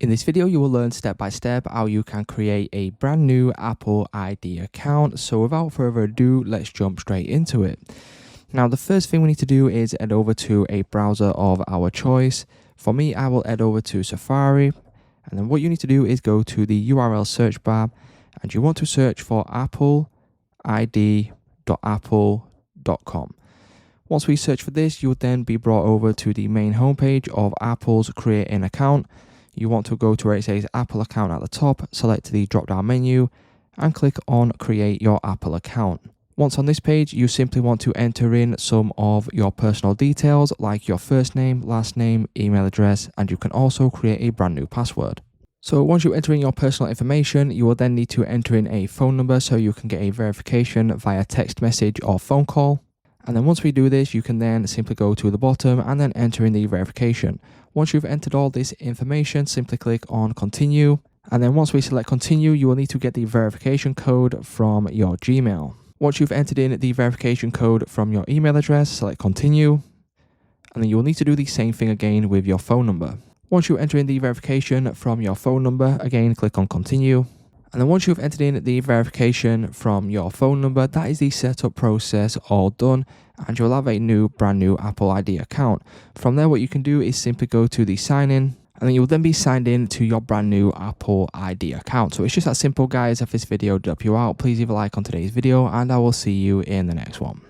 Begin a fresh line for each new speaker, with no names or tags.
In this video, you will learn step by step how you can create a brand new Apple ID account. So without further ado, let's jump straight into it. Now, the first thing we need to do is head over to a browser of our choice. For me, I will head over to Safari. And then what you need to do is go to the URL search bar and you want to search for appleid.apple.com. Once we search for this, you'll then be brought over to the main homepage of Apple's Create an Account. You want to go to where it says Apple Account at the top, select the drop-down menu and click on Create Your Apple Account. Once on this page, you simply want to enter in some of your personal details like your first name, last name, email address, and you can also create a brand new password. So once you enter in your personal information, you will then need to enter in a phone number so you can get a verification via text message or phone call. And then once we do this, you can then simply go to the bottom and then enter in the verification. Once you've entered all this information, simply click on continue. And then once we select continue, you will need to get the verification code from your Gmail. Once you've entered in the verification code from your email address, select continue. And then you will need to do the same thing again with your phone number. Once you enter in the verification from your phone number, again, click on continue. And then once you've entered in the verification from your phone number, that is the setup process all done. And you'll have a brand new Apple ID account. From there, what you can do is simply go to the sign in. And then you'll then be signed in to your brand new Apple ID account. So it's just that simple, guys. If this video did help you out, please leave a like on today's video. And I will see you in the next one.